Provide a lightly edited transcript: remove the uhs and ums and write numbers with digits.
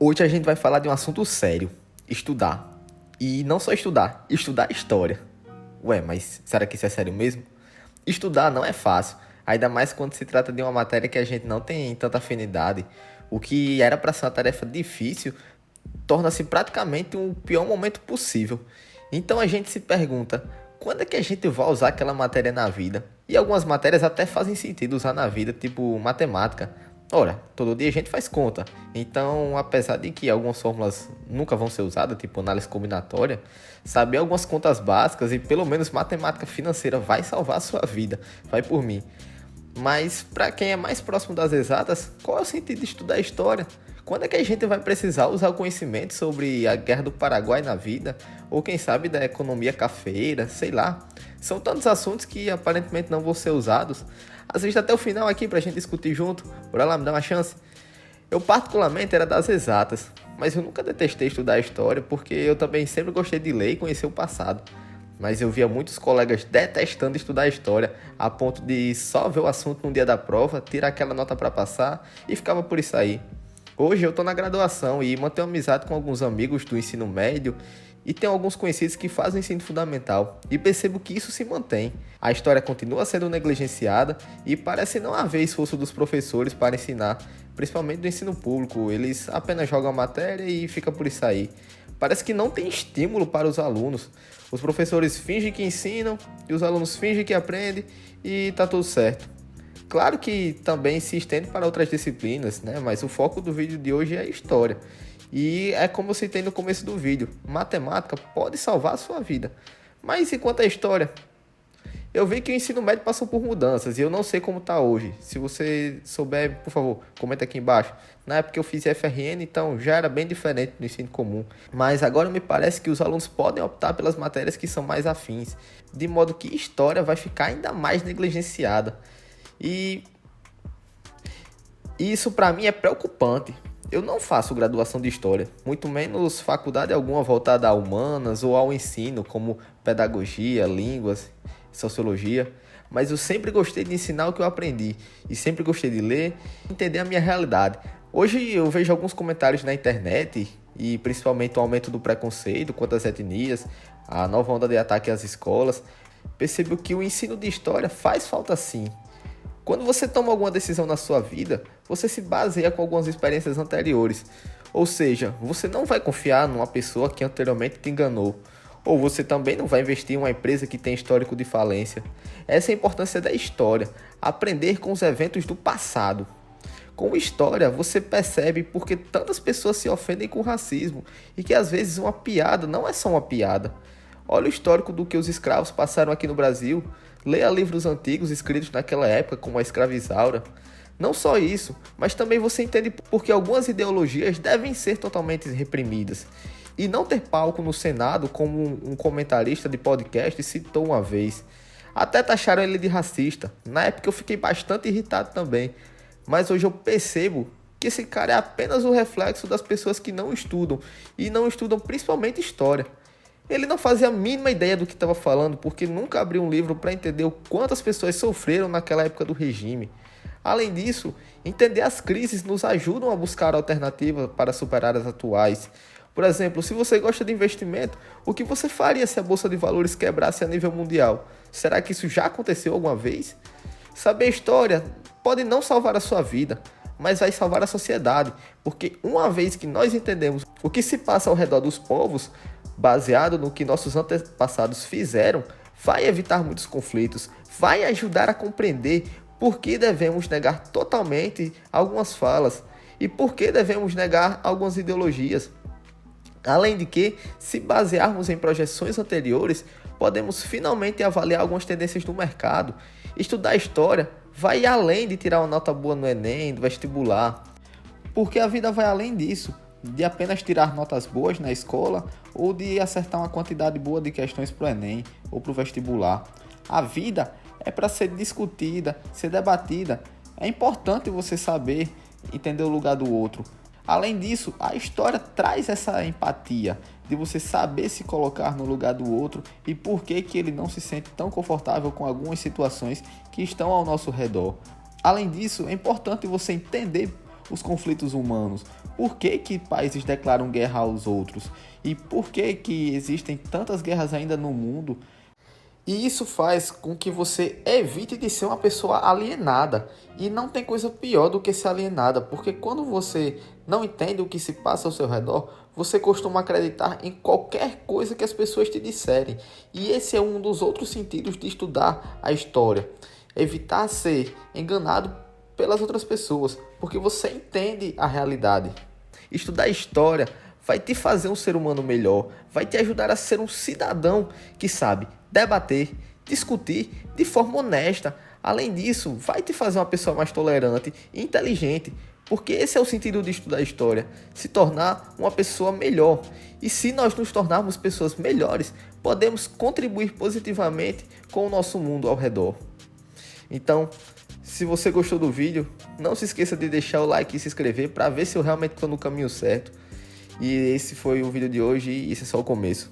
Hoje a gente vai falar de um assunto sério: estudar. E não só estudar, estudar história. Ué, mas será que isso é sério mesmo? Estudar não é fácil, ainda mais quando se trata de uma matéria que a gente não tem tanta afinidade. O que era para ser uma tarefa difícil torna-se praticamente o pior momento possível. Então a gente se pergunta: quando é que a gente vai usar aquela matéria na vida? E algumas matérias até fazem sentido usar na vida, tipo matemática. Ora, todo dia a gente faz conta. Então, apesar de que algumas fórmulas nunca vão ser usadas, tipo análise combinatória, saber algumas contas básicas e pelo menos matemática financeira vai salvar a sua vida. Vai por mim. Mas para quem é mais próximo das exatas, qual é o sentido de estudar história? Quando é que a gente vai precisar usar o conhecimento sobre a Guerra do Paraguai na vida? Ou quem sabe da economia cafeira, sei lá. São tantos assuntos que aparentemente não vão ser usados. Assista até o final aqui pra gente discutir junto. Bora lá, me dá uma chance. Eu particularmente era das exatas, mas eu nunca detestei estudar história porque eu também sempre gostei de ler e conhecer o passado. Mas eu via muitos colegas detestando estudar história, a ponto de só ver o assunto no dia da prova, tirar aquela nota para passar e ficava por isso aí. Hoje eu estou na graduação e mantenho amizade com alguns amigos do ensino médio e tenho alguns conhecidos que fazem o ensino fundamental e percebo que isso se mantém. A história continua sendo negligenciada e parece não haver esforço dos professores para ensinar, principalmente do ensino público. Eles apenas jogam a matéria e fica por isso aí. Parece que não tem estímulo para os alunos. Os professores fingem que ensinam e os alunos fingem que aprendem e tá tudo certo. Claro que também se estende para outras disciplinas, né? Mas o foco do vídeo de hoje é a história. E é como eu citei no começo do vídeo, matemática pode salvar a sua vida. Mas e quanto à história? Eu vi que o ensino médio passou por mudanças e eu não sei como está hoje. Se você souber, por favor, comenta aqui embaixo. Na época eu fiz FRN, então já era bem diferente do ensino comum. Mas agora me parece que os alunos podem optar pelas matérias que são mais afins, de modo que história vai ficar ainda mais negligenciada. E isso para mim é preocupante. Eu não faço graduação de História, muito menos faculdade alguma voltada a humanas ou ao ensino, como pedagogia, línguas, sociologia, mas eu sempre gostei de ensinar o que eu aprendi e sempre gostei de ler e entender a minha realidade. Hoje eu vejo alguns comentários na internet e principalmente o aumento do preconceito contra as etnias, a nova onda de ataque às escolas. Percebo que o ensino de História faz falta sim. Quando você toma alguma decisão na sua vida, você se baseia com algumas experiências anteriores. Ou seja, você não vai confiar numa pessoa que anteriormente te enganou. Ou você também não vai investir em uma empresa que tem histórico de falência. Essa é a importância da história, aprender com os eventos do passado. Com história, você percebe porque tantas pessoas se ofendem com o racismo e que às vezes uma piada não é só uma piada. Olha o histórico do que os escravos passaram aqui no Brasil. Leia livros antigos escritos naquela época, como a Escravizaura. Não só isso, mas também você entende porque algumas ideologias devem ser totalmente reprimidas. E não ter palco no Senado, como um comentarista de podcast citou uma vez. Até taxaram ele de racista. Na época eu fiquei bastante irritado também. Mas hoje eu percebo que esse cara é apenas o reflexo das pessoas que não estudam. E não estudam principalmente história. Ele não fazia a mínima ideia do que estava falando, porque nunca abriu um livro para entender o quanto as pessoas sofreram naquela época do regime. Além disso, entender as crises nos ajudam a buscar alternativas para superar as atuais. Por exemplo, se você gosta de investimento, o que você faria se a Bolsa de Valores quebrasse a nível mundial? Será que isso já aconteceu alguma vez? Saber história pode não salvar a sua vida, mas vai salvar a sociedade, porque uma vez que nós entendemos o que se passa ao redor dos povos, baseado no que nossos antepassados fizeram, vai evitar muitos conflitos, vai ajudar a compreender por que devemos negar totalmente algumas falas e por que devemos negar algumas ideologias. Além de que, se basearmos em projeções anteriores, podemos finalmente avaliar algumas tendências do mercado. Estudar história vai além de tirar uma nota boa no Enem, do vestibular, porque a vida vai além disso, de apenas tirar notas boas na escola ou de acertar uma quantidade boa de questões para o Enem ou para o vestibular. A vida é para ser discutida, ser debatida. É importante você saber entender o lugar do outro. Além disso, a história traz essa empatia de você saber se colocar no lugar do outro e por que ele não se sente tão confortável com algumas situações que estão ao nosso redor. Além disso, é importante você entender os conflitos humanos, por que países declaram guerra aos outros e por que existem tantas guerras ainda no mundo. E isso faz com que você evite de ser uma pessoa alienada. E não tem coisa pior do que ser alienada, porque quando você não entende o que se passa ao seu redor, você costuma acreditar em qualquer coisa que as pessoas te disserem. E esse é um dos outros sentidos de estudar a história. Evitar ser enganado pelas outras pessoas, porque você entende a realidade. Estudar história vai te fazer um ser humano melhor, vai te ajudar a ser um cidadão que sabe debater, discutir de forma honesta. Além disso, vai te fazer uma pessoa mais tolerante e inteligente, porque esse é o sentido de estudar história, se tornar uma pessoa melhor. E se nós nos tornarmos pessoas melhores, podemos contribuir positivamente com o nosso mundo ao redor. Então, se você gostou do vídeo, não se esqueça de deixar o like e se inscrever para ver se eu realmente estou no caminho certo. E esse foi o vídeo de hoje e esse é só o começo.